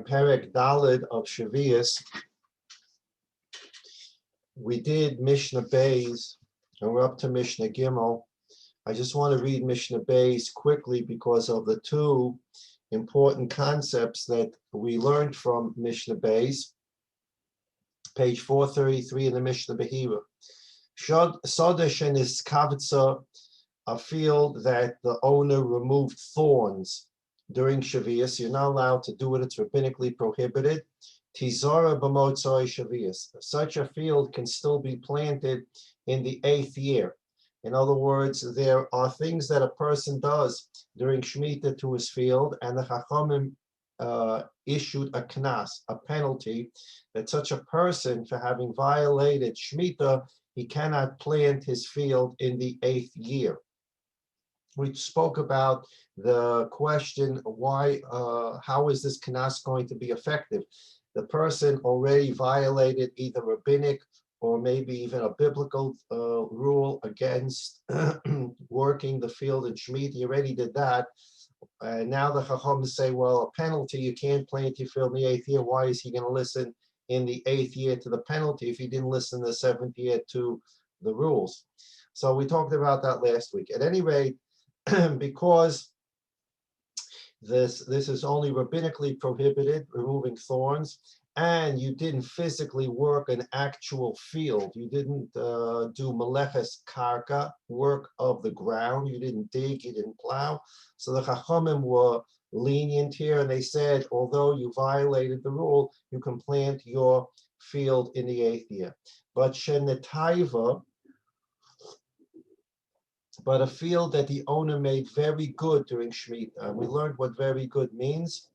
in Perek Daled of Shviis. We did Mishnah Beis, and we're up to Mishnah Gimel. I just want to read Mishnah Beis quickly because of the two important concepts that we learned from Mishnah Beis. Page 433 in the Mishnah Behira. Sodesh and his kavitza, a field that the owner removed thorns during Shviis. You're not allowed to do it, it's rabbinically prohibited. Tizara b'motzoi Shviis. Such a field can still be planted in the 8th year. In other words, there are things that a person does during Shemitah to his field, and the Chachamim issued a knas, a penalty, that such a person, for having violated Shemitah, he cannot plant his field in the 8th year. We spoke about the question, why, how is this knas going to be effective? The person already violated either rabbinic or maybe even a biblical rule against working the field in Shemitah. He already did that. And now the Chacham say, well, a penalty, you can't plant your field in the 8th year. Why is he going to listen in the 8th year to the penalty if he didn't listen in the 7th year to the rules? So we talked about that last week. At any rate, because this is only rabbinically prohibited, removing thorns, and you didn't physically work an actual field. You didn't do meleches karka, work of the ground. You didn't dig, you didn't plow. So the Chachamim were lenient here, and they said, although you violated the rule, you can plant your field in the 8th year. But shenetaiva, but a field that the owner made very good during Shemitah. We learned what very good means.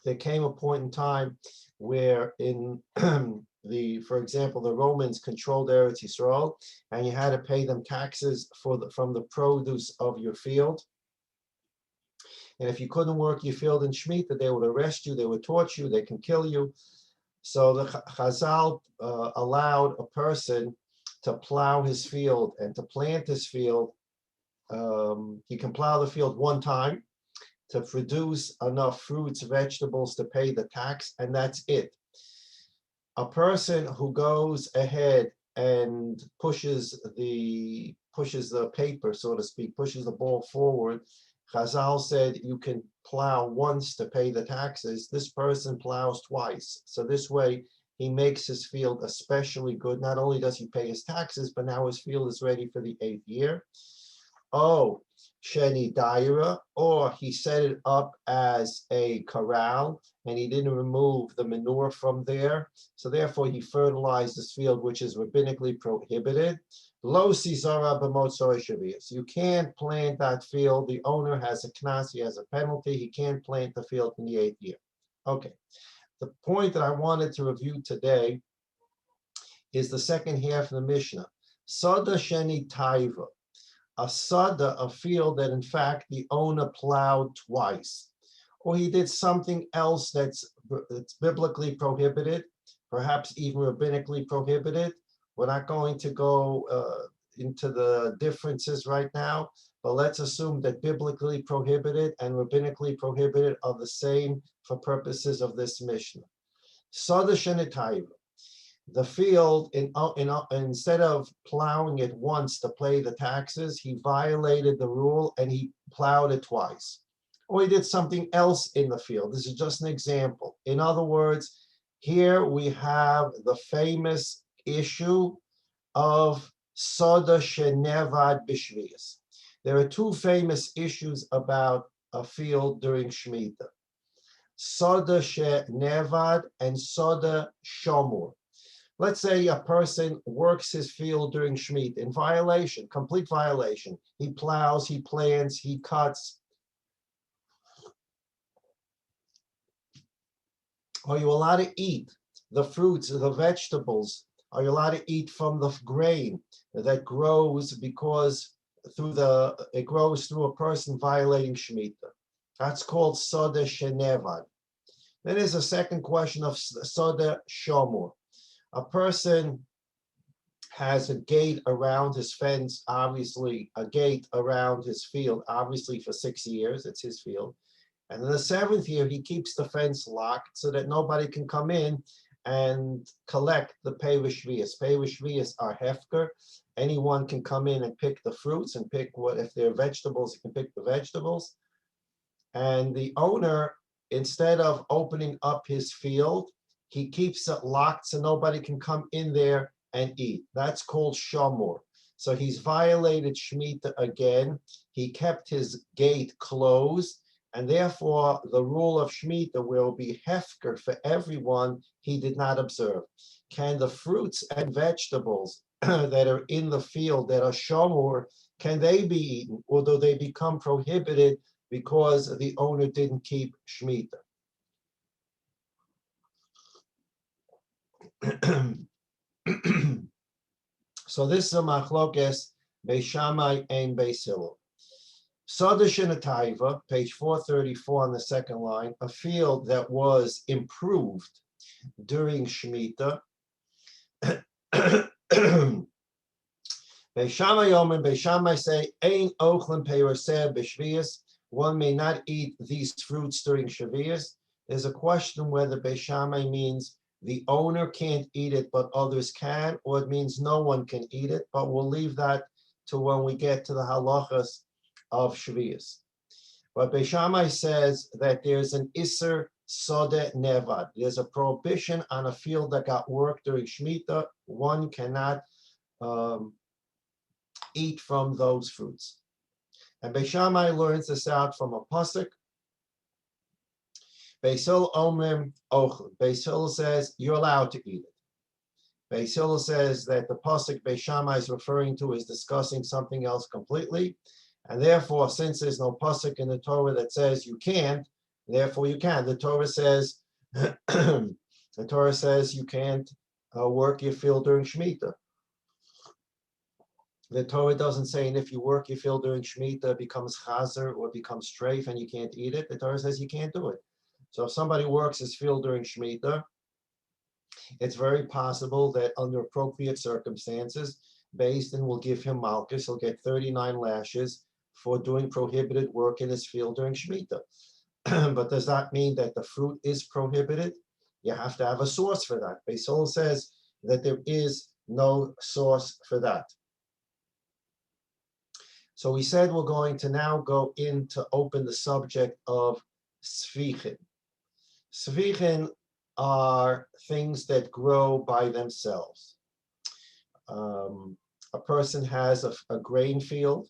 There came a point in time where in for example, the Romans controlled Eretz Yisrael, and you had to pay them taxes from the produce of your field. And if you couldn't work your field in Shemitah, they would arrest you, they would torture you, they can kill you. So the Chazal allowed a person to plow his field and to plant his field. He can plow the field one time to produce enough fruits, vegetables to pay the tax, and that's it. A person who goes ahead and pushes the paper, so to speak, pushes the ball forward, Chazal said you can plow once to pay the taxes. This person plows twice. So this way, he makes his field especially good. Not only does he pay his taxes, but now his field is ready for the 8th year. Oh, Sheni Daira, or he set it up as a corral and he didn't remove the manure from there. So therefore he fertilized this field, which is rabbinically prohibited. Lo Sizara b'motzoi Shviis. You can't plant that field. The owner has a knas, he has a penalty. He can't plant the field in the 8th year. Okay. The point that I wanted to review today is the second half of the Mishnah. Sada Sheni Taiva. A sada, a field that in fact the owner plowed twice. Or he did something else that's biblically prohibited, perhaps even rabbinically prohibited. We're not going to go into the differences right now, but let's assume that biblically prohibited and rabbinically prohibited are the same for purposes of this Mishnah. Sada shenetayva. The field, instead of plowing it once to pay the taxes, he violated the rule and he plowed it twice. Or he did something else in the field. This is just an example. In other words, here we have the famous issue of Soda Shenevad B'Shviis. There are two famous issues about a field during Shemitah. Soda Shenevad and Soda Shomur. Let's say a person works his field during Shemitah in violation, complete violation. He plows, he plants, he cuts. Are you allowed to eat the fruits, the vegetables? Are you allowed to eat from the grain that grows because it grows through a person violating Shemitah? That's called Soda Shenevad. Then there's a second question of Soda Shomur. A person has a gate around his fence, obviously, a gate around his field, obviously for 6 years, it's his field. And in the 7th year, he keeps the fence locked so that nobody can come in and collect the pei v'shvius. Pei v'shvius are hefker. Anyone can come in and pick the fruits and pick what, if they're vegetables, you can pick the vegetables. And the owner, instead of opening up his field, he keeps it locked so nobody can come in there and eat. That's called shamor. So he's violated Shemitah again. He kept his gate closed, and therefore the rule of Shemitah will be hefker for everyone he did not observe. Can the fruits and vegetables that are in the field that are shamor, can they be eaten, or do they become prohibited because the owner didn't keep Shemitah? So this is a machlokes Beis Shammai and Beis Hillel. Sadash in a taiva, page 434 on the second line, a field that was improved during Shemitah. Beis Shammai Yom and Beis Shammai say, Ein ochlen peiraseh b'shvius. One may not eat these fruits during Shviis. There's a question whether Beis Shammai means the owner can't eat it, but others can, or it means no one can eat it, but we'll leave that to when we get to the halachas of Shvius. But Beis Shammai says that there's an Isser Sode Nevad. There's a prohibition on a field that got work during Shemitah. One cannot eat from those fruits. And Beis Shammai learns this out from a pasuk. Beis Hillel omrim ochel. Beis Hillel says you're allowed to eat it. Beis Hillel says that the pasuk Beis Shammai is referring to is discussing something else completely, and therefore, since there's no pasuk in the Torah that says you can't, therefore you can. The Torah says the Torah says you can't work your field during Shemitah. The Torah doesn't say, and if you work your field during Shemitah, it becomes chazer or becomes treif and you can't eat it. The Torah says you can't do it. So if somebody works his field during Shemitah, it's very possible that under appropriate circumstances, Beis Din will give him malchus. He'll get 39 lashes for doing prohibited work in his field during Shemitah. But does that mean that the fruit is prohibited? You have to have a source for that. Beis Hillel says that there is no source for that. So we said we're going to now go in to open the subject of Tzvichin. Tzvichin are things that grow by themselves. A person has a grain field,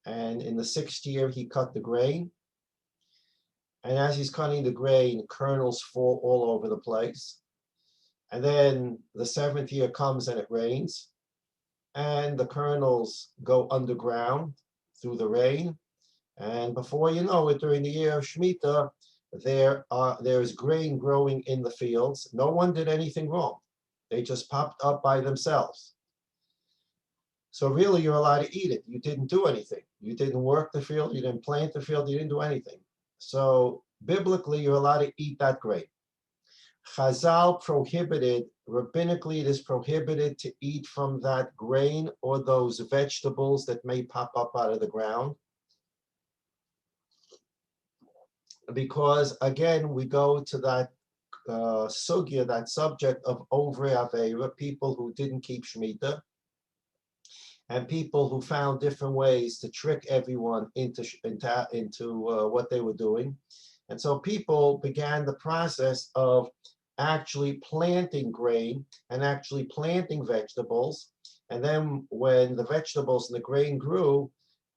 and in the 6th year he cut the grain. And as he's cutting the grain, kernels fall all over the place. And then the 7th year comes and it rains, and the kernels go underground through the rain. And before you know it, during the year of Shemitah, there's grain growing in the fields. No one did anything wrong. They just popped up by themselves. So really, you're allowed to eat it. You didn't do anything. You didn't work the field. You didn't plant the field. You didn't do anything. So biblically, you're allowed to eat that grain. Chazal prohibited, rabbinically, it is prohibited to eat from that grain or those vegetables that may pop up out of the ground. Because again, we go to that sugya, that subject of Ovrei Aveira, people who didn't keep Shemitah, and people who found different ways to trick everyone into what they were doing. And so people began the process of actually planting grain and actually planting vegetables. And then when the vegetables and the grain grew,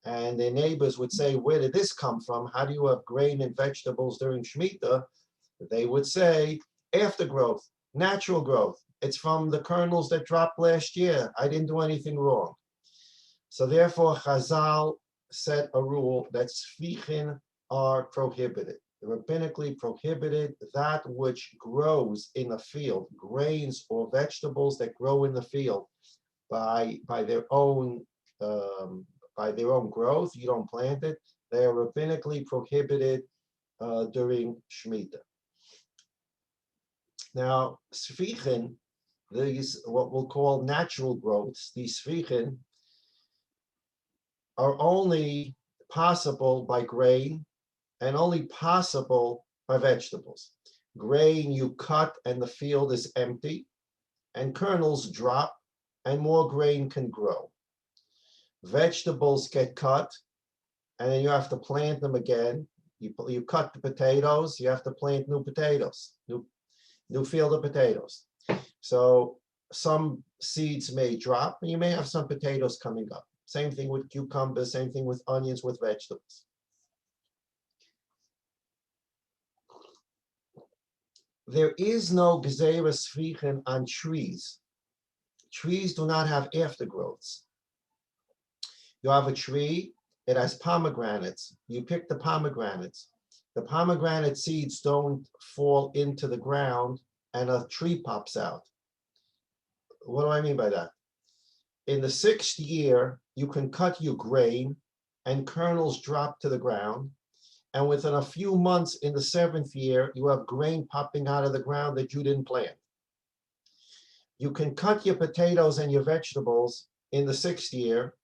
and their neighbors would say, where did this come from? How do you have grain and vegetables during Shemitah? They would say, aftergrowth, natural growth. It's from the kernels that dropped last year. I didn't do anything wrong. So therefore, Chazal set a rule that tzvichin are prohibited. Rabbinically prohibited, that which grows in a field, grains or vegetables that grow in the field by their own growth. You don't plant it. They are rabbinically prohibited during Shemitah. Now, tzvichin, these what we'll call natural growths, these tzvichin are only possible by grain and only possible by vegetables. Grain you cut and the field is empty, and kernels drop and more grain can grow. Vegetables get cut and then you have to plant them again. You cut the potatoes, you have to plant new potatoes, new field of potatoes. So some seeds may drop and you may have some potatoes coming up. Same thing with cucumbers, same thing with onions, with vegetables. There is no Gezerah Shvichen on trees. Trees do not have aftergrowths. You have a tree, it has pomegranates. You pick the pomegranates. The pomegranate seeds don't fall into the ground and a tree pops out. What do I mean by that? In the 6th year, you can cut your grain and kernels drop to the ground. And within a few months in the 7th year, you have grain popping out of the ground that you didn't plant. You can cut your potatoes and your vegetables in the 6th year,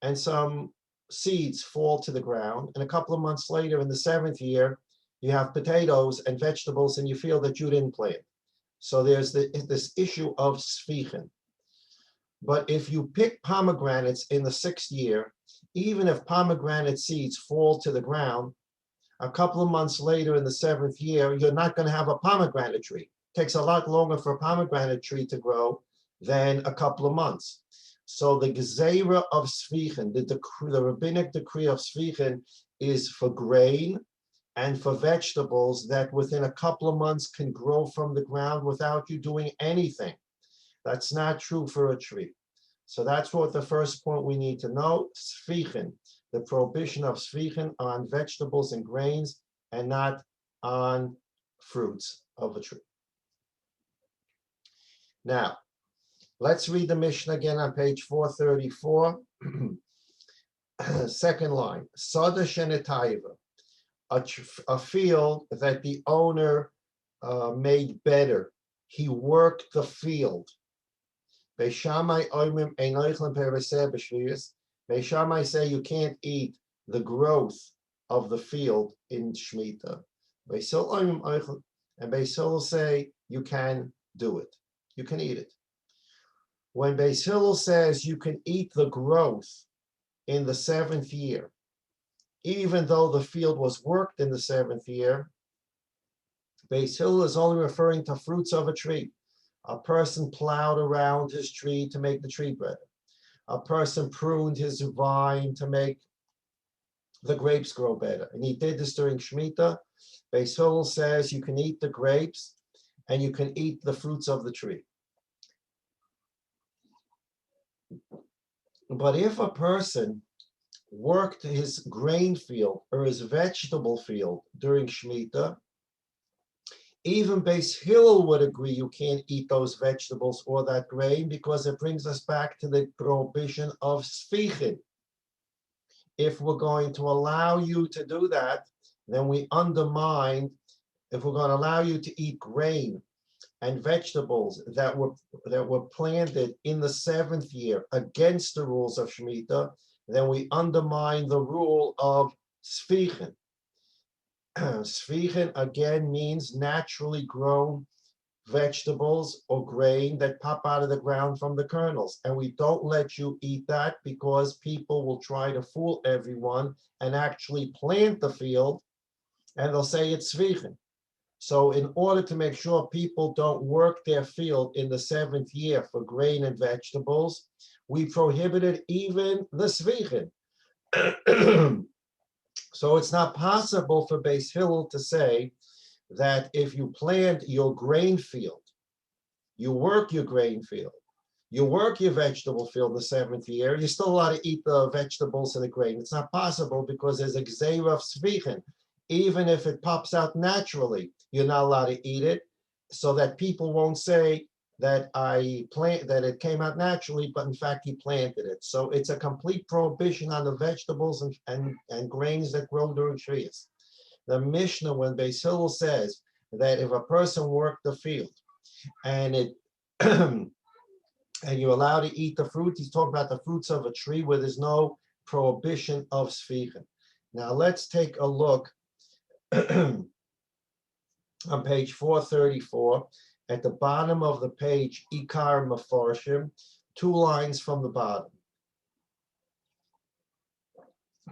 and some seeds fall to the ground. And a couple of months later, in the 7th year, you have potatoes and vegetables in your field that you didn't plant. So there's this issue of Shvichen. But if you pick pomegranates in the 6th year, even if pomegranate seeds fall to the ground, a couple of months later in the 7th year, you're not going to have a pomegranate tree. It takes a lot longer for a pomegranate tree to grow than a couple of months. So the Gezerah of Shvichen, the rabbinic decree of Shvichen, is for grain and for vegetables that within a couple of months can grow from the ground without you doing anything. That's not true for a tree. So that's what the first point we need to know. Shvichen, the prohibition of Shvichen on vegetables and grains and not on fruits of a tree. Now, let's read the Mishnah again on page 434. Second line, Sada Shenetaiva, a field that the owner made better. He worked the field. Beishamai say you can't eat the growth of the field in Shemitah. And Beis Hillel say you can do it. You can eat it. When Beis Hillel says you can eat the growth in the 7th year, even though the field was worked in the 7th year, Beis Hillel is only referring to fruits of a tree. A person plowed around his tree to make the tree better. A person pruned his vine to make the grapes grow better. And he did this during Shemitah. Beis Hillel says you can eat the grapes and you can eat the fruits of the tree. But if a person worked his grain field or his vegetable field during Shemitah, even Beis Hillel would agree you can't eat those vegetables or that grain because it brings us back to the prohibition of Shvichen. If we're going to allow you to do that, then we undermine, if we're going to allow you to eat grain and vegetables that were planted in the 7th year against the rules of Shemitah, then we undermine the rule of Shvichen. Shvichen again means naturally grown vegetables or grain that pop out of the ground from the kernels. And we don't let you eat that because people will try to fool everyone and actually plant the field and they'll say it's Shvichen. So in order to make sure people don't work their field in the 7th year for grain and vegetables, we prohibited even the Shvichen. So it's not possible for Beis Hillel to say that if you plant your grain field, you work your grain field, you work your vegetable field in the 7th year, you're still allowed to eat the vegetables and the grain. It's not possible because there's a Gezerah of Shvichen. Even if it pops out naturally, you're not allowed to eat it, so that people won't say that that it came out naturally, but in fact he planted it. So it's a complete prohibition on the vegetables and grains that grow during Shviis. The Mishnah, when Beis Hillel says that if a person worked the field and it and you're allowed to eat the fruit, he's talking about the fruits of a tree where there's no prohibition of Shvichen. Now let's take a look on page 434, at the bottom of the page, Ikar Mefarshim, 2 lines from the bottom.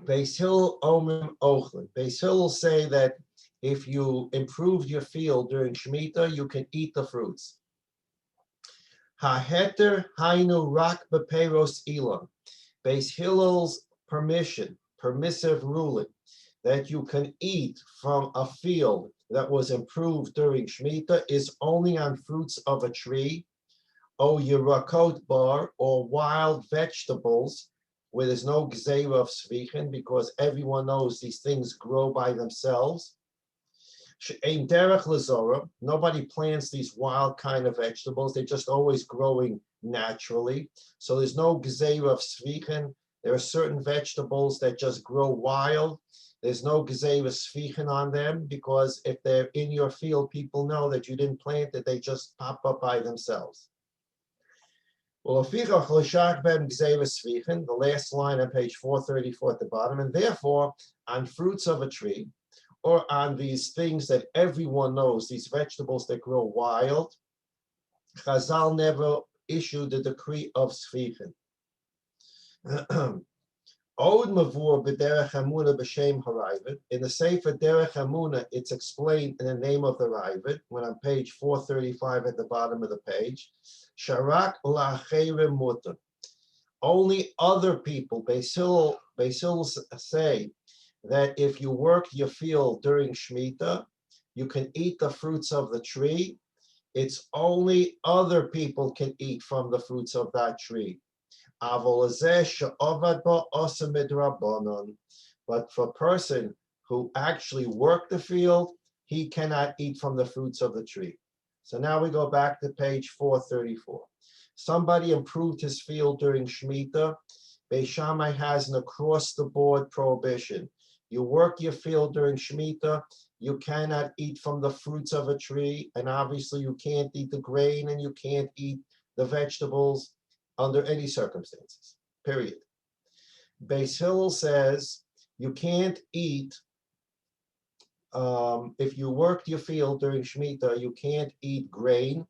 Beis Hillel Omrim Ochlin. Beis Hillel will say that if you improve your field during Shemitah, you can eat the fruits. Haheter Hainu Rak Beperos Ilan. Beis Hillel's permissive ruling, that you can eat from a field that was improved during Shemitah is only on fruits of a tree, o Yerakot bar, or wild vegetables, where there's no gzeira of Shviis, because everyone knows these things grow by themselves. She'ein derech lezora, nobody plants these wild kind of vegetables, they're just always growing naturally. So there's no gzeira of Shviis. There are certain vegetables that just grow wild. There's no gzeira Shviis on them, because if they're in your field, people know that you didn't plant it, they just pop up by themselves. Well, the last line on page 434 at the bottom, and therefore on fruits of a tree, or on these things that everyone knows, these vegetables that grow wild, Chazal never issued the decree of Shviis. Od Mavur b'derech Hamuna b'shem Haravid. In the Sefer Derech Hamuna, it's explained in the name of the Ravid, when on page 435 at the bottom of the page. Sharak la'achere mutter. Only other people, Beis Hillel say that if you work your field during Shemitah, you can eat the fruits of the tree. It's only other people can eat from the fruits of that tree. But for a person who actually worked the field, he cannot eat from the fruits of the tree. So now we go back to page 434. Somebody improved his field during Shemitah. Beis Shammai has an across-the-board prohibition. You work your field during Shemitah, you cannot eat from the fruits of a tree, and obviously you can't eat the grain and you can't eat the vegetables under any circumstances, period. Beis Hillel says you can't eat, if you worked your field during Shemitah, you can't eat grain,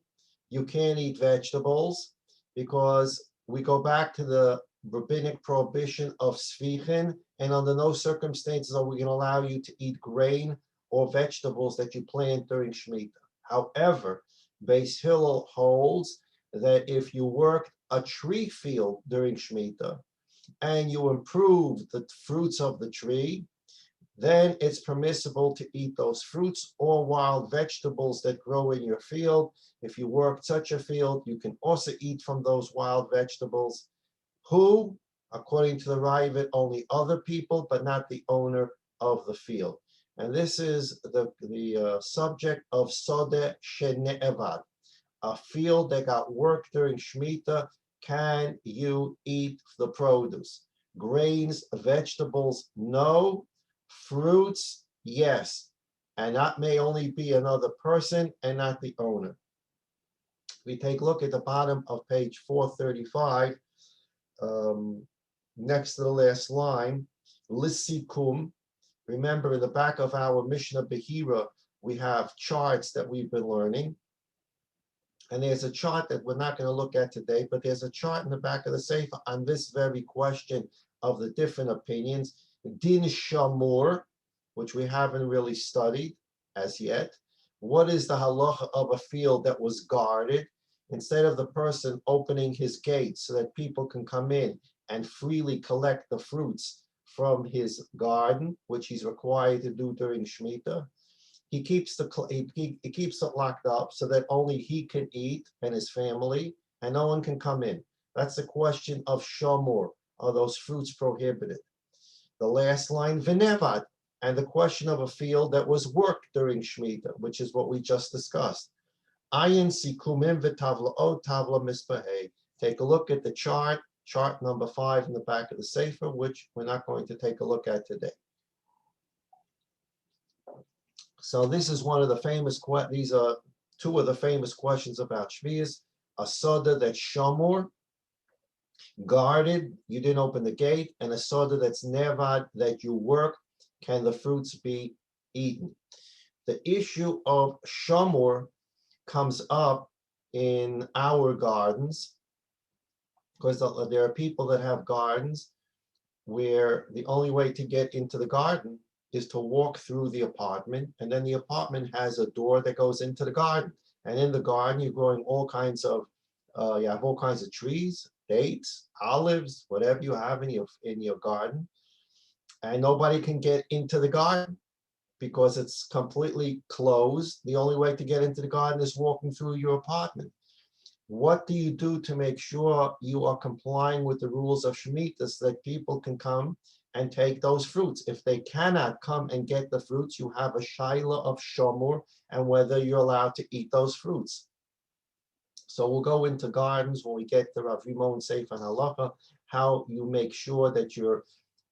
you can't eat vegetables, because we go back to the rabbinic prohibition of Shviis, and under no circumstances are we going to allow you to eat grain or vegetables that you plant during Shemitah. However, Beis Hillel holds that if you worked a tree field during Shemitah and you improve the fruits of the tree, then it's permissible to eat those fruits or wild vegetables that grow in your field. If you work such a field, you can also eat from those wild vegetables. Who? According to the Ravid, only other people, but not the owner of the field. And this is the subject of Sodeh Shene'evad, a field that got worked during Shemitah. Can you eat the produce? Grains, vegetables, no. Fruits, yes. And that may only be another person and not the owner. We take a look at the bottom of page 435, next to the last line, Lissikum. Remember, in the back of our Mishnah Behira, we have charts that we've been learning. And there's a chart that we're not going to look at today, but there's a chart in the back of the Sefer on this very question of the different opinions. Din Shamur, which we haven't really studied as yet. What is the halacha of a field that was guarded? Instead of the person opening his gates so that people can come in and freely collect the fruits from his garden, which he's required to do during Shemitah, he keeps it locked up so that only he can eat and his family, and no one can come in. That's the question of Shamur. Are those fruits prohibited? The last line, V'nevad, and the question of a field that was worked during Shemitah, which is what we just discussed. Ayin sikumim v'tavla'ot tavla mispahei. Take a look at the chart number 5 in the back of the Sefer, which we're not going to take a look at today. So this is one of the famous, these are two of the famous questions about Shviis. A soda that's shamur, guarded, you didn't open the gate, and a soda that's nevad, that you work, can the fruits be eaten. The issue of shamor comes up in our gardens because there are people that have gardens where the only way to get into the garden is to walk through the apartment, and then the apartment has a door that goes into the garden. And in the garden, you're growing all kinds of, you have all kinds of trees, dates, olives, whatever you have in your garden, and nobody can get into the garden because it's completely closed. The only way to get into the garden is walking through your apartment. What do you do to make sure you are complying with the rules of Shemitah so that people can come and take those fruits? If they cannot come and get the fruits, you have a shaila of shomor and whether you're allowed to eat those fruits. So we'll go into gardens when we get to Rav Rimon Sefer and Halacha, how you make sure that you're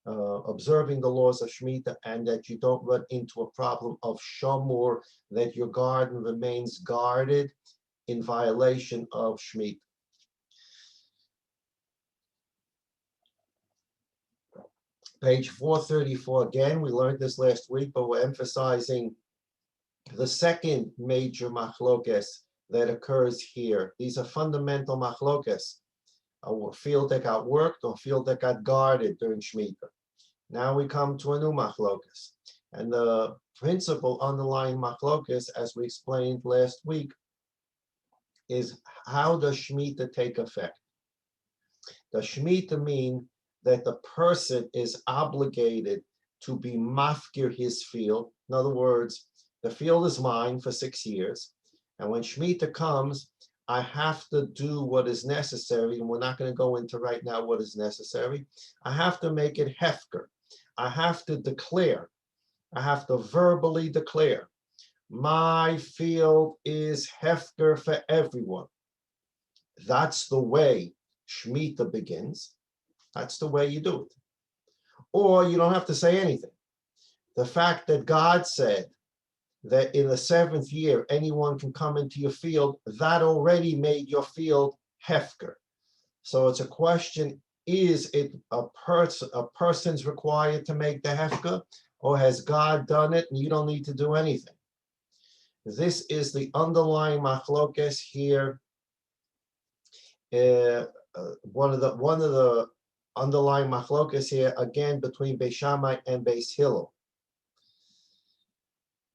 observing the laws of Shemitah and that you don't run into a problem of shomor, that your garden remains guarded in violation of Shemitah. Page 434 again, we learned this last week, but we're emphasizing the second major machlokes that occurs here. These are fundamental machlokes, a field that got worked or a field that got guarded during Shemitah. Now we come to a new machlokes. And the principle underlying machlokes, as we explained last week, is how does Shemitah take effect? Does Shemitah mean that the person is obligated to be mafkir his field? In other words, the field is mine for 6 years, and when Shemitah comes, I have to do what is necessary, and we're not going to go into right now what is necessary. I have to make it hefker. I have to declare, I have to verbally declare, my field is hefker for everyone. That's the way Shemitah begins. That's the way you do it. Or you don't have to say anything. The fact that God said that in the 7th year, anyone can come into your field, that already made your field hefker. So it's a question, is it a person's required to make the hefker, or has God done it and you don't need to do anything? This is the underlying machlokes here. One of the underlying machlokes here, again, between Beis Shammai and Beis Hillel.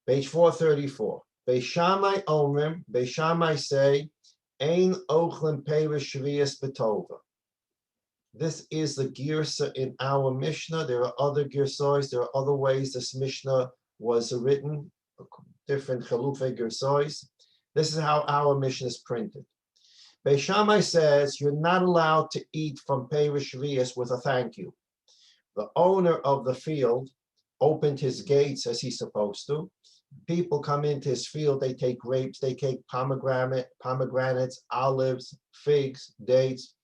Page 434. Beis Shammai omrim, Beis Shammai say, ein ochlim perish Shviis betova. This is the girsa in our Mishnah. There are other girsos. There are other ways this Mishnah was written, different chalufei girsos. This is how our Mishnah is printed. Beis Shammai says you're not allowed to eat from perish Shviis with a thank you. The owner of the field opened his gates as he's supposed to. People come into his field, they take grapes, they take pomegranates, olives, figs, dates,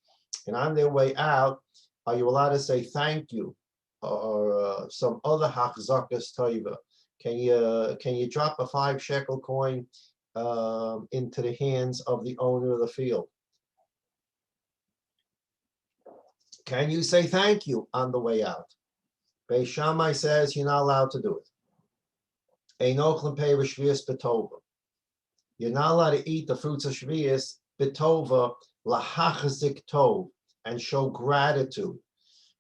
and on their way out, are you allowed to say thank you or some other hachzakas toiva? Can you drop a 5 shekel coin into the hands of the owner of the field? Can you say thank you on the way out? Beis Shammai says you're not allowed to do it. You're not allowed to eat the fruits of Shviis betova lahachzik tov, and show gratitude.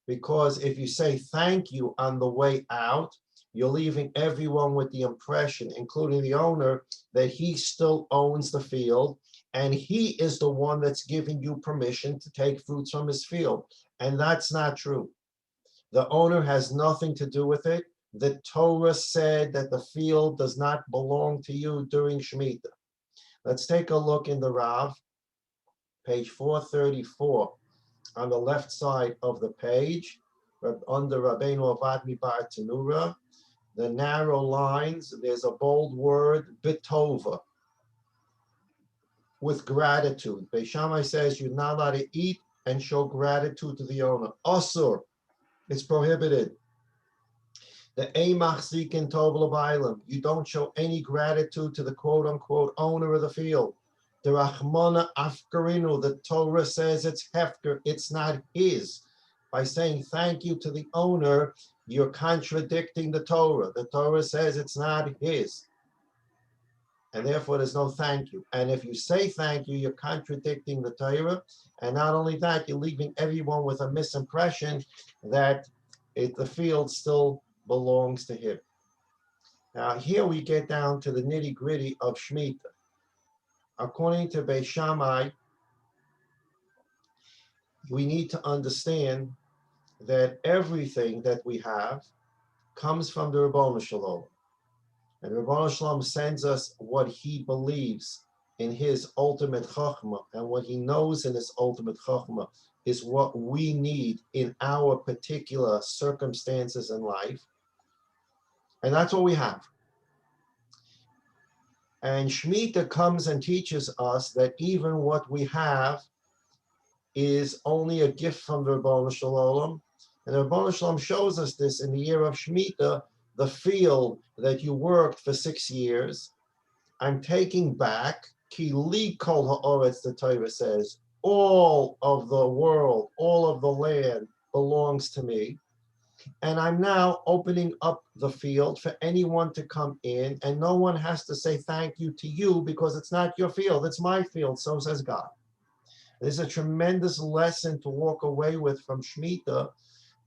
Because if you say thank you on the way out, you're leaving everyone with the impression, including the owner, that he still owns the field and he is the one that's giving you permission to take fruits from his field. And that's not true. The owner has nothing to do with it. The Torah said that the field does not belong to you during Shemitah. Let's take a look in the Rav, page 434, on the left side of the page, under Rabbeinu Avad Mibar Tanura. The narrow lines, there's a bold word, betova, with gratitude. Beis Shammai says you're not allowed to eat and show gratitude to the owner. Asur, it's prohibited. The Eimachzikin Tov L'Bailam, you don't show any gratitude to the quote-unquote owner of the field. The Rachmana Afkarinu, the Torah says it's hefker, it's not his. By saying thank you to the owner, you're contradicting the Torah. The Torah says it's not his. And therefore there's no thank you. And if you say thank you, you're contradicting the Torah. And not only that, you're leaving everyone with a misimpression that the field still belongs to him. Now here we get down to the nitty gritty of Shemitah. According to Beis Shammai, we need to understand that everything that we have comes from the Ribono Shel Olam. And Ribono Shel Olam sends us what he believes in his ultimate chachma, and what he knows in his ultimate chachma is what we need in our particular circumstances in life. And that's what we have. And Shemitah comes and teaches us that even what we have is only a gift from the Ribono Shel Olam. And the Ribono Shel Olam shows us this in the year of Shemitah, the field that you worked for 6 years, I'm taking back, ki li kol ha'oretz, the Torah says, all of the world, all of the land belongs to me. And I'm now opening up the field for anyone to come in, and no one has to say thank you to you because it's not your field, it's my field, so says God. There's a tremendous lesson to walk away with from Shemitah,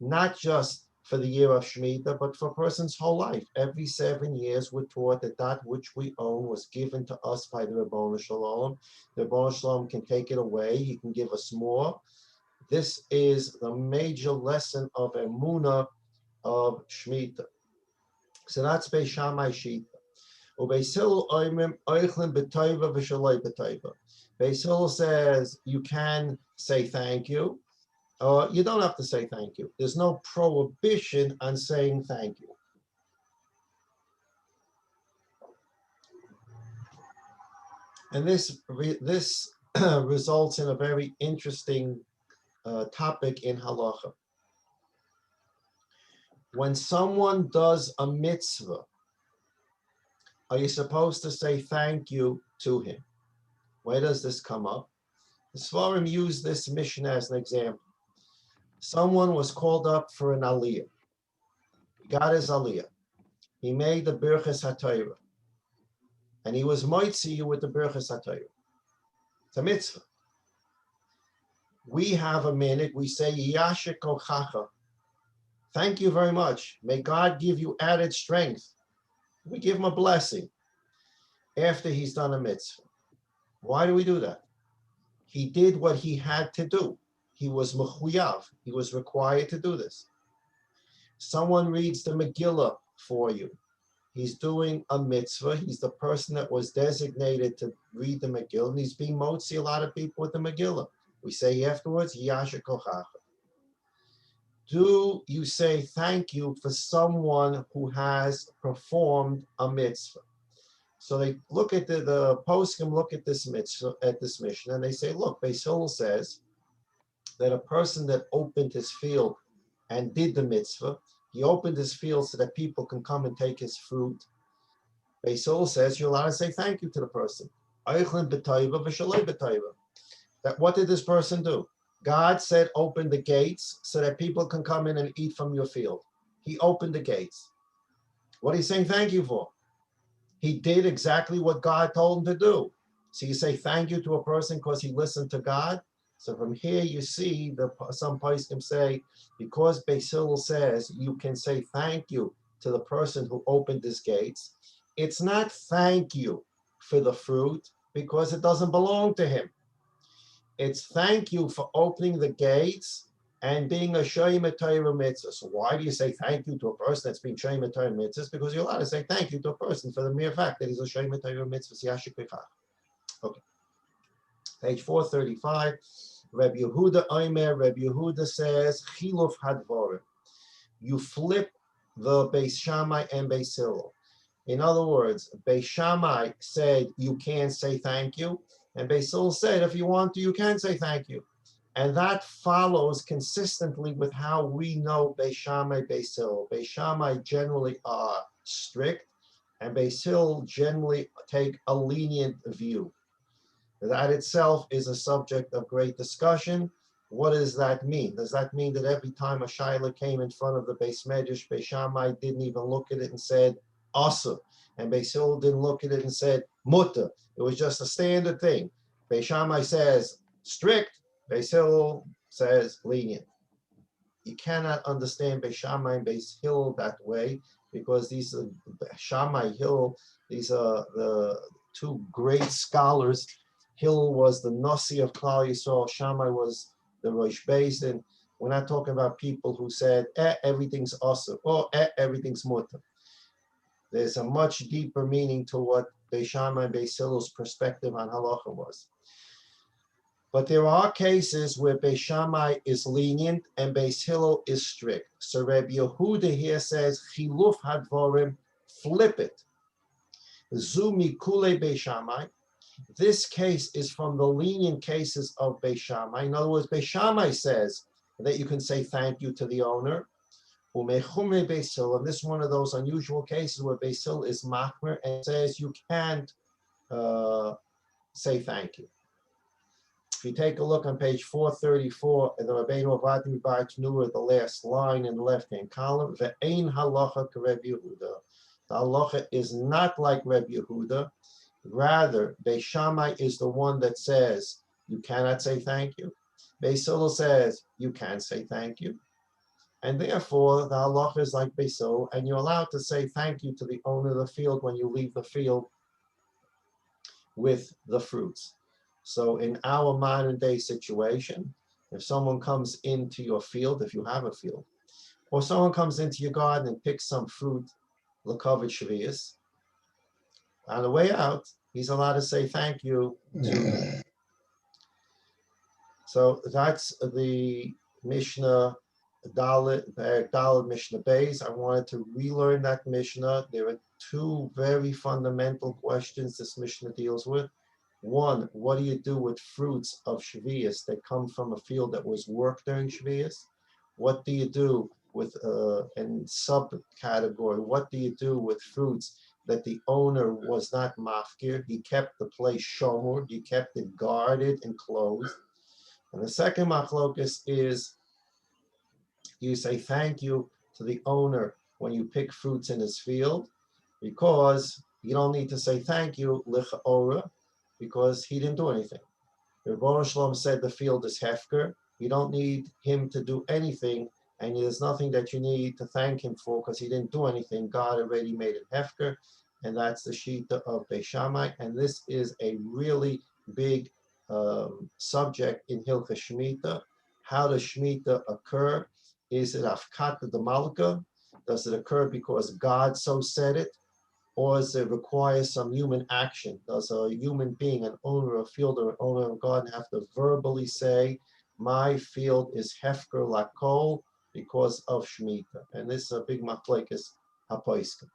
not just for the year of Shemitah, but for a person's whole life. Every 7 years, we're taught that that which we own was given to us by the Ribono Shel Olam. The Ribono Shel Olam can take it away. He can give us more. This is the major lesson of Emunah of Shemitah. So that's Beis Shammai Shita. Beis Hillel oimrim oichlin b'toiva v'shaloi b'toiva. Beis Hillel says you can say thank you. You don't have to say thank you. There's no prohibition on saying thank you. And this results in a very interesting topic in halacha. When someone does a mitzvah, are you supposed to say thank you to him? Where does this come up? The Svarim use this mission as an example. Someone was called up for an aliyah. He got his aliyah. He made the birchas haTorah. And he was moitzi you with the birchas haTorah. It's a mitzvah. We have a minute, we say, Yasher kochacha. Thank you very much. May God give you added strength. We give him a blessing after he's done a mitzvah. Why do we do that? He did what he had to do. He was mechuyav. He was required to do this. Someone reads the Megillah for you. He's doing a mitzvah. He's the person that was designated to read the Megillah, and he's being motzi a lot of people with the Megillah. We say afterwards, Yasher kochacha. Do you say thank you for someone who has performed a mitzvah? So they look at the poskim look at this mitzvah, at this mission, and they say, look, Beis Hillel says that a person that opened his field and did the mitzvah, he opened his field so that people can come and take his fruit. Beis Hillel says you're allowed to say thank you to the person. That what did this person do? God said open the gates so that people can come in and eat from your field. He opened the gates. What are you saying thank you for? He did exactly what God told him to do. So you say thank you to a person because he listened to God. So from here you see some poskim say, because Beis Hillel says you can say thank you to the person who opened his gates, it's not thank you for the fruit because it doesn't belong to him. It's thank you for opening the gates and being a shoyim Torah mitzvah. So why do you say thank you to a person that's being shoyim Torah mitzvahs? Because you're allowed to say thank you to a person for the mere fact that he's a shoyim Torah mitzvah. Okay. Page 435. Rabbi Yehuda Omer. Rabbi Yehuda says chiluf hadvorim. You flip the Beis Shammai and Beis Hillel. In other words, Beis Shammai said you can't say thank you, and Beis Hillel said if you want to, you can say thank you. And that follows consistently with how we know Beis Shammai, Beis Hillel. Beis Shammai generally are strict, and Beis Hillel generally take a lenient view. That itself is a subject of great discussion. What does that mean? Does that mean that every time a shaila came in front of the Beis Medrash, Beis Shammai didn't even look at it and said, Asa, and Beis Hillel didn't look at it and said, Mutter? It was just a standard thing. Beis Shammai says, strict. Beis Hillel says, lenient. You cannot understand Beis Shammai and Beis Hillel that way, because these are Shammai, Hillel, these are the two great scholars. Hillel was the Nasi of Klal Yisrael. Shammai was the Rosh Beis Din. We're not talking about people who said, everything's awesome, or everything's mutter. There's a much deeper meaning to what Beis Shammai and Beis Hillel's perspective on halacha was. But there are cases where Beis Shammai is lenient and Beis Hillel is strict. So Rabbi Yehuda here says, Chiluf hadvorim, flip it. Zumi kule Beis Shammai. This case is from the lenient cases of Beis Shammai. In other words, Beis Shammai says that you can say thank you to the owner. Umechume Beis Hillel, and this is one of those unusual cases where Beis Hillel is machmer and says you can't say thank you. If you take a look on page 434, the Rabbeinu Avadi Bar Tanura, the last line in the left-hand column, ve'ein halacha k'Rebbe Yehuda. The halacha is not like Rebbe Yehuda. Rather, Beis Shammai is the one that says you cannot say thank you. Beis Hillel says you can say thank you. And therefore, the halacha is like Beis Hillel, and you're allowed to say thank you to the owner of the field when you leave the field with the fruits. So in our modern day situation, if someone comes into your field, if you have a field, or someone comes into your garden and picks some fruit, l'kavod Shviis, on the way out, he's allowed to say thank you to you. So that's the Mishnah Dalet Mishnah Beis. I wanted to relearn that Mishnah. There are two very fundamental questions this Mishnah deals with. One, what do you do with fruits of Shviis that come from a field that was worked during Shviis? What do you do with, in subcategory, what do you do with fruits that the owner was not mafkir? He kept the place shomur, he kept it guarded and closed. And the second machlokus is, you say thank you to the owner when you pick fruits in his field, because you don't need to say thank you, licha'ora, because he didn't do anything. The Rebbeinu Shalom said the field is hefker. You don't need him to do anything, and there's nothing that you need to thank him for because he didn't do anything. God already made it hefker, and that's the shita of Beis Shammai. And this is a really big subject in Hilchos Shemitah. How does Shemitah occur? Is it afkata de malka? Does it occur because God so said it? Or does it require some human action? Does a human being, an owner of a field or an owner of a garden, have to verbally say, my field is hefker lakol because of Shemitah? And this is a big machlekes hapoiskim.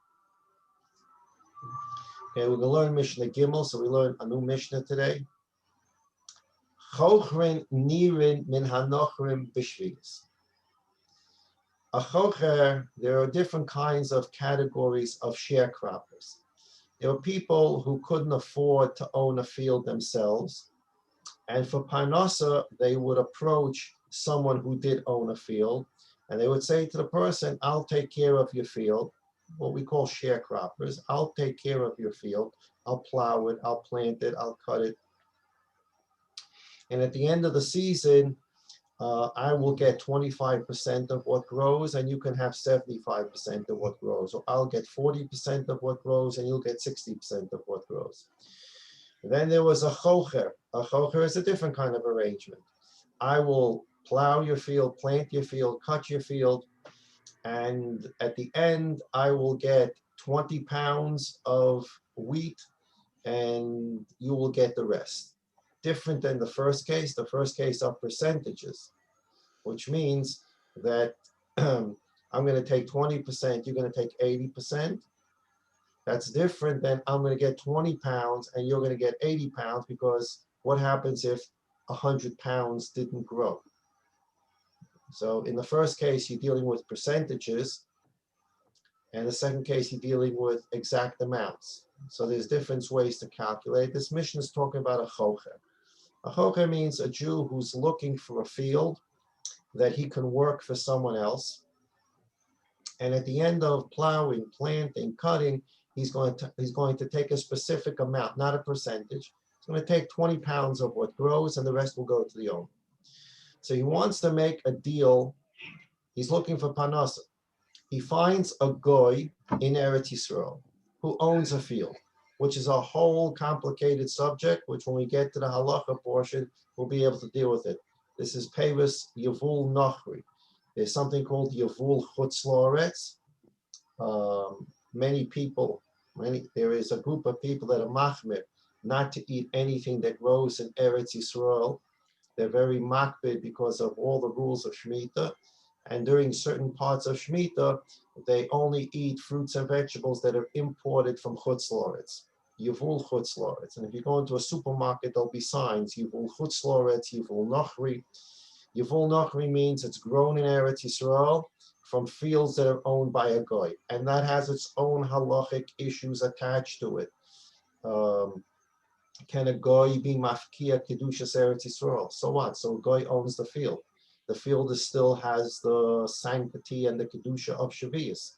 Okay, we're going to learn Mishnah Gimel, so we learn a new Mishnah today. Chochrin nirin min hanochrim b'shvius. A chocher, there are different kinds of categories of sharecroppers. There were people who couldn't afford to own a field themselves, and for parnasa, they would approach someone who did own a field, and they would say to the person, I'll take care of your field, what we call sharecroppers. I'll take care of your field. I'll plow it, I'll plant it, I'll cut it. And at the end of the season, I will get 25% of what grows, and you can have 75% of what grows. Or I'll get 40% of what grows, and you'll get 60% of what grows. And then there was a chocher. A chocher is a different kind of arrangement. I will plow your field, plant your field, cut your field, and at the end, I will get 20 pounds of wheat, and you will get the rest. Different than the first case. The first case are percentages, which means that I'm going to take 20%, you're going to take 80%. That's different than I'm going to get 20 pounds and you're going to get 80 pounds, because what happens if 100 pounds didn't grow? So in the first case, you're dealing with percentages, and the second case, you're dealing with exact amounts. So there's different ways to calculate. This mission is talking about a chocher. A choker means a Jew who's looking for a field that he can work for someone else. And at the end of plowing, planting, cutting, he's going to take a specific amount, not a percentage. He's going to take 20 pounds of what grows and the rest will go to the owner. So he wants to make a deal. He's looking for panasa. He finds a goy in Eretz Yisrael who owns a field, which is a whole complicated subject, which when we get to the halacha portion, we'll be able to deal with it. This is Pevis Yavul Nachri. There's something called Yavul Chutz La'aretz. There is a group of people that are machmir not to eat anything that grows in Eretz Yisrael. They're very makbid because of all the rules of Shemitah. And during certain parts of Shemitah, they only eat fruits and vegetables that are imported from Chutz La'aretz, Yavul Chutz La'aretz. And if you go into a supermarket, there'll be signs, Yavul Chutz La'aretz, Yavul Nachri. Yavul Nachri means it's grown in Eretz Yisrael from fields that are owned by a goy. And that has its own halachic issues attached to it. Can a goy be mafkia kedushas Eretz Yisrael? So what? So a goy owns the field. The field still has the sanctity and the kedusha of Shviis.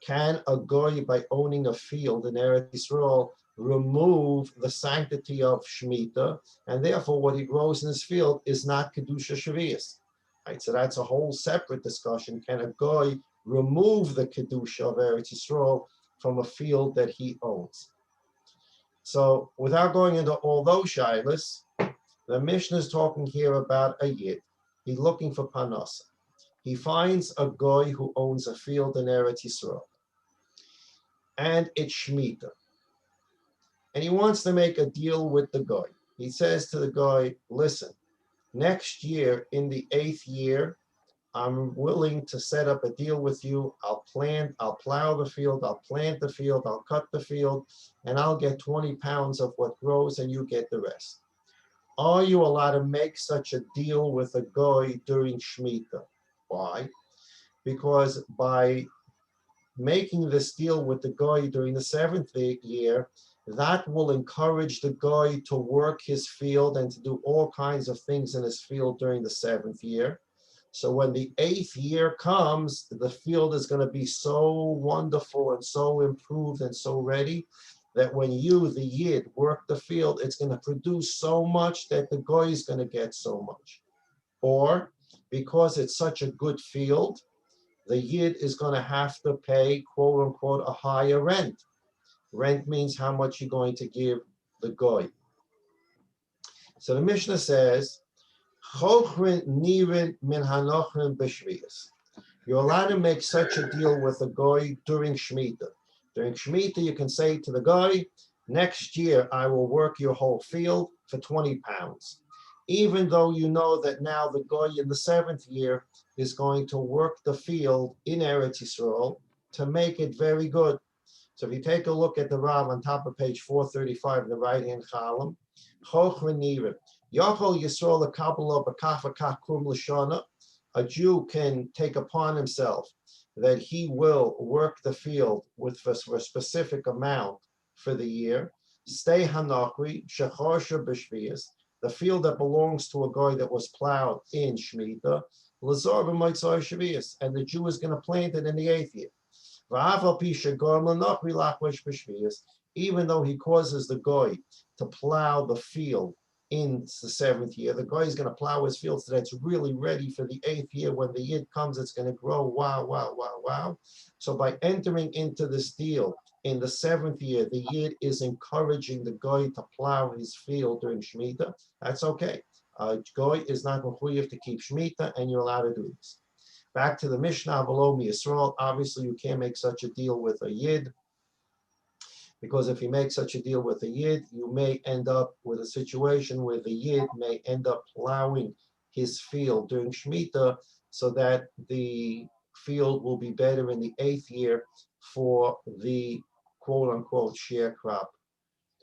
Can a goy, by owning a field in Eretz Yisrael, remove the sanctity of Shemitah, and therefore what he grows in his field is not kedusha Shviis? Right. So that's a whole separate discussion. Can a goy remove the kedusha of Eretz Yisrael from a field that he owns? So without going into all those shilas, the Mishnah is talking here about a yid. He's looking for panasa. He finds a goy who owns a field in Eretz Yisrael, and it's Shemitah. And he wants to make a deal with the goy. He says to the goy, listen, next year in the 8th year, I'm willing to set up a deal with you. I'll plow the field, I'll plant the field, I'll cut the field, and I'll get 20 pounds of what grows and you get the rest. Are you allowed to make such a deal with a goy during Shemitah? Why? Because by making this deal with the goy during the 7th year, that will encourage the goy to work his field and to do all kinds of things in his field during the 7th year. So when the 8th year comes, the field is going to be so wonderful and so improved and so ready that when you, the yid, work the field, it's going to produce so much that the goy is going to get so much. Or because it's such a good field, the yid is going to have to pay, quote unquote, a higher rent. Rent means how much you're going to give the goy. So the Mishnah says, you're allowed to make such a deal with a goy during Shemitah. During Shemitah, you can say to the goy, next year I will work your whole field for 20 pounds. Even though you know that now the goy in the 7th year is going to work the field in Eretz Yisrael to make it very good. So if you take a look at the Rav on top of page 435 in the right-hand column, a Jew can take upon himself that he will work the field for a specific amount for the year. Stay hanachri shechosha b'shvius, the field that belongs to a guy that was plowed in Shemitah, lazar b'motzai shvius, and the Jew is going to plant it in the 8th year. Even though he causes the goy to plow the field in the 7th year, the guy is going to plow his field so that it's really ready for the 8th year. When the yid comes, it's going to grow. Wow, wow, wow, wow. So by entering into this deal in the 7th year, the yid is encouraging the guy to plow his field during Shemitah. That's okay. Goy is not mechuyev to keep Shemitah, and you're allowed to do this. Back to the Mishnah, below Yisrael, obviously you can't make such a deal with a yid, because if you make such a deal with a yid, you may end up with a situation where the yid may end up plowing his field during Shemitah so that the field will be better in the 8th year for the quote-unquote share crop.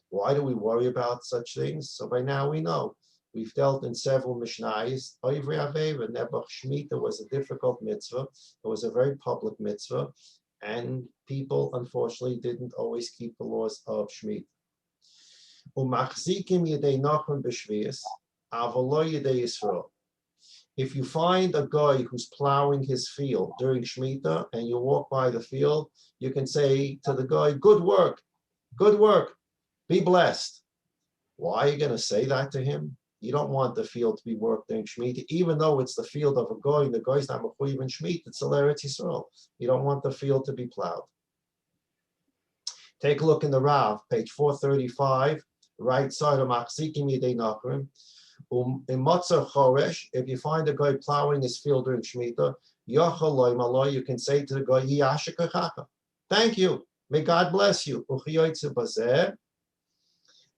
Why do we worry about such things? So by now we know. We've dealt in several Mishnayos. Oivri Aveva, Nebuch Shemitah was a difficult mitzvah. It was a very public mitzvah. And people, unfortunately, didn't always keep the laws of Shemitah. Umachzikim yedei nachum b'shviis, avolo yedei Yisrael. If you find a guy who's plowing his field during Shemitah and you walk by the field, you can say to the guy, good work, be blessed. Why are you going to say that to him? You don't want the field to be worked during Shemitah, even though it's the field of a guy. The guy's not mechuyev in Shemitah, it's Eretz Yisrael. You don't want the field to be plowed. Take a look in the Rav, page 435, right side of Machzikim Yedei Nachrim. In Matzah Choresh, if you find a guy plowing his field during Shemitah, you can say to the guy, thank you, may God bless you.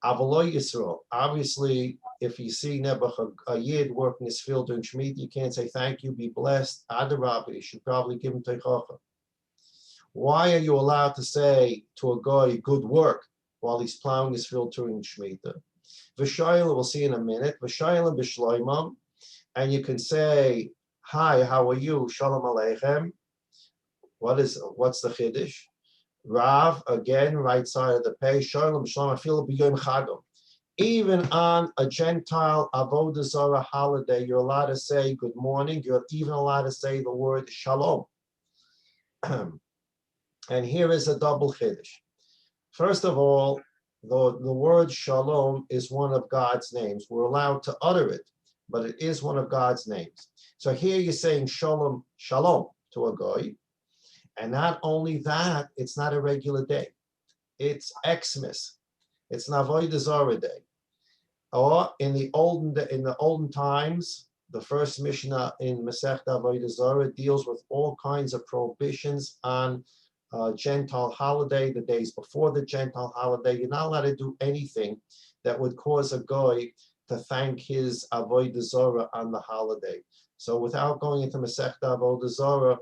Obviously, if you see a Yid working his field during Shemitah, you can't say thank you, be blessed. Adarabah, you should probably give him teichacha. Why are you allowed to say to a guy good work while he's plowing his field during Shemitah? V'shayla, we'll see in a minute. V'shayla b'shloimam, and you can say, hi, how are you? Shalom aleichem. What's the chiddush? Rav, again, right side of the page. Shalom b'shloim afilu b'yom chagam. Even on a Gentile avodah zarah holiday, you're allowed to say good morning. You're even allowed to say the word shalom. And here is a double chiddush. First of all, the word shalom is one of God's names. We're allowed to utter it, but it is one of God's names. So here you're saying shalom to a goy. And not only that, it's not a regular day. It's Xmas. It's an avodah zarah day. Or in the olden times, the first Mishnah in Masechta Avodah Zarah deals with all kinds of prohibitions on Gentile holiday, the days before the Gentile holiday. You're not allowed to do anything that would cause a goy to thank his avodah zarah on the holiday. So without going into Masechta Avodah Zarah,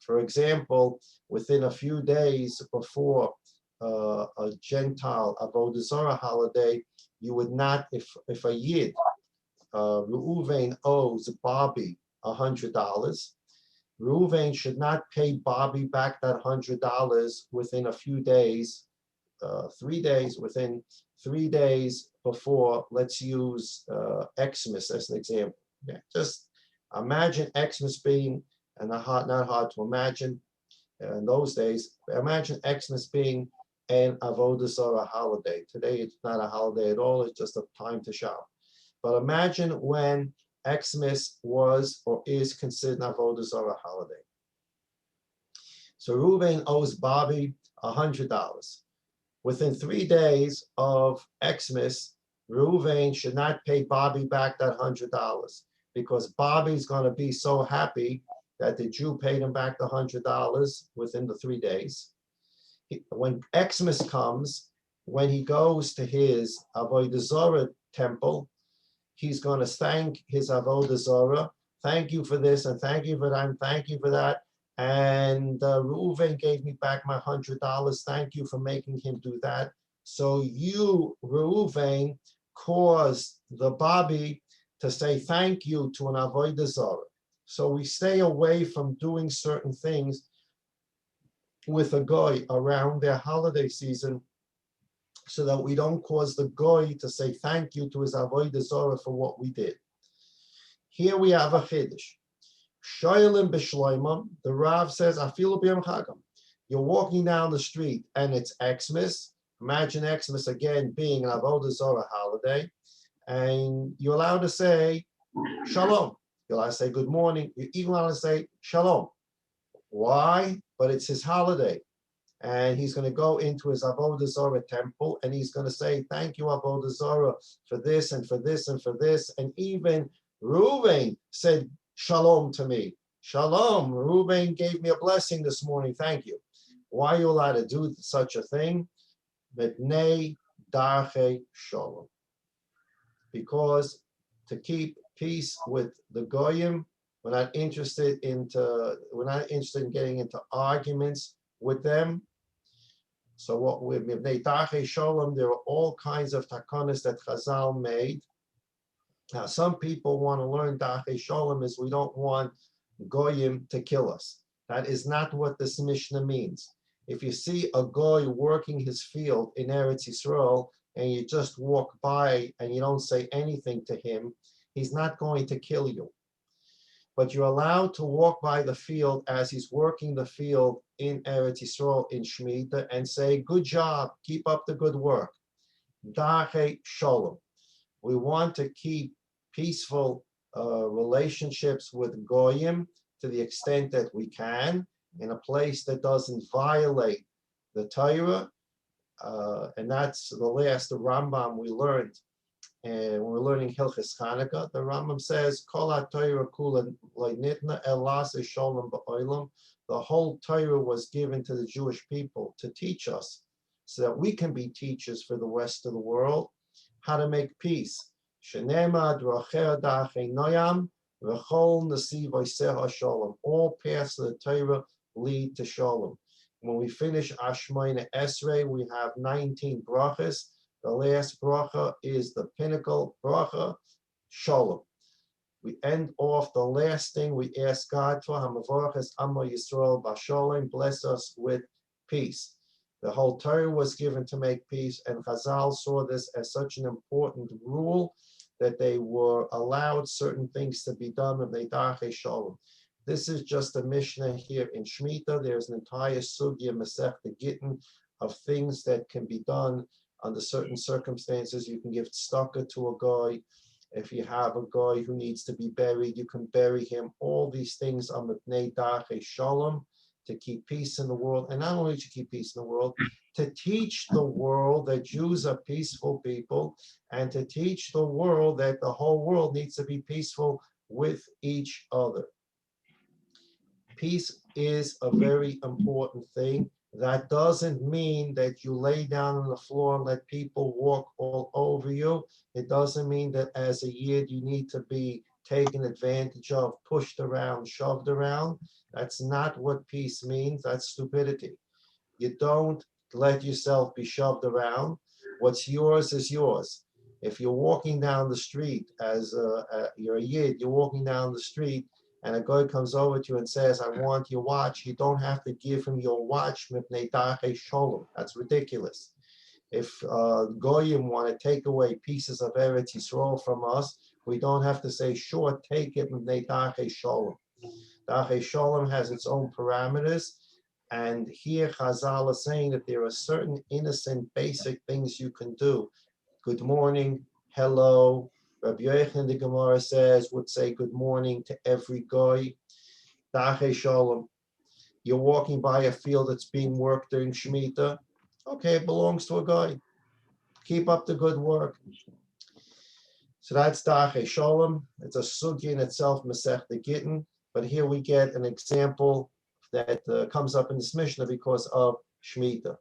for example, within a few days before a Gentile avodah zarah holiday, you would not, if a Yid, Reuven owes Bobby $100, Reuven should not pay Bobby back that $100 within a few days, 3 days, within 3 days before, let's use Xmas as an example. Yeah, just imagine Xmas being, and not hard to imagine in those days, imagine Xmas being an avodah zarah holiday. Today it's not a holiday at all, it's just a time to shop. But imagine when Xmas was or is considered an avodah zarah holiday. So Reuven owes Bobby $100. Within 3 days of Xmas, Reuven should not pay Bobby back that $100 because Bobby's going to be so happy that the Jew paid him back the $100 within the 3 days. When Xmas comes, when he goes to his avodah zarah temple, he's going to thank his avodah zarah. Thank you for this, and thank you for that, and thank you for that. And Reuven gave me back my $100. Thank you for making him do that. So you, Reuven, caused the Bobby to say thank you to an avodah zarah. So we stay away from doing certain things with a goy around their holiday season, so that we don't cause the goy to say thank you to his avodah zarah for what we did. Here we have a chiddush. Shoylim b'shloimam, the Rav says, afilu b'yom chagam. You're walking down the street and it's Xmas. Imagine Xmas again being an avodah zarah holiday, and you're allowed to say shalom. You're allowed to say good morning. You're even allowed to say shalom. Why? But it's his holiday. And he's going to go into his avodah zarah temple, and he's going to say, thank you, avodah zarah, for this and for this and for this. And even Reuven said shalom to me. Shalom, Reuven gave me a blessing this morning. Thank you. Why are you allowed to do such a thing? Mitnei darchei shalom. Because to keep peace with the goyim, we're not interested in getting into arguments with them. So what with Mibnei Darchei Shalom, there are all kinds of takanas that Chazal made. Now, some people want to learn Darchei Shalom is we don't want goyim to kill us. That is not what this Mishnah means. If you see a goy working his field in Eretz Yisrael and you just walk by and you don't say anything to him, he's not going to kill you. But you're allowed to walk by the field as he's working the field in Eretz Yisrael in Shemitah and say, good job, keep up the good work. Dache Shalom. We want to keep peaceful relationships with Goyim to the extent that we can, in a place that doesn't violate the Torah. And that's the last Rambam we learned. And when we're learning Hilchis Chanukah, the Rambam says, Kol ha-Torah kula le'nitna elas shalom ba'olam. The whole Torah was given to the Jewish people to teach us, so that we can be teachers for the rest of the world, how to make peace. Shenema d'racher da'achei noyam v'chol nasiv oiseh shalom. All paths of the Torah lead to shalom. When we finish Ashmoyne Esrei, we have 19 brachas. The last bracha is the pinnacle bracha, shalom. We end off the last thing we ask God for, Hamavarches Amo Yisrael Bashalom, bless us with peace. The whole Torah was given to make peace, and Chazal saw this as such an important rule that they were allowed certain things to be done when they dache shalom. This is just a Mishnah here in Shemitah. There's an entire sugya Masechta Gittin of things that can be done under certain circumstances. You can give tzedakah to a guy. If you have a guy who needs to be buried, you can bury him. All these things are mipnei dache shalom, to keep peace in the world. And not only to keep peace in the world, to teach the world that Jews are peaceful people, and to teach the world that the whole world needs to be peaceful with each other. Peace is a very important thing. That doesn't mean that you lay down on the floor and let people walk all over you. It doesn't mean that as a Yid you need to be taken advantage of, pushed around, shoved around. That's not what peace means. That's stupidity. You don't let yourself be shoved around. What's yours is yours. If you're walking down the street you're a Yid, you're walking down the street, and a guy comes over to you and says, I want your watch, you don't have to give him your watch. That's ridiculous. If Goyim want to take away pieces of Eretz Yisrael from us, we don't have to say, sure, take it. Dache Shalom has its own parameters. And here Chazal is saying that there are certain innocent, basic things you can do. Good morning, hello. Rabbi Yochanan, the Gemara says, would say good morning to every guy. Dache Shalom. You're walking by a field that's being worked during Shemitah. Okay, it belongs to a guy. Keep up the good work. So that's Dache Shalom. It's a sugya in itself, Masechta Gittin. But here we get an example that comes up in this Mishnah because of Shemitah.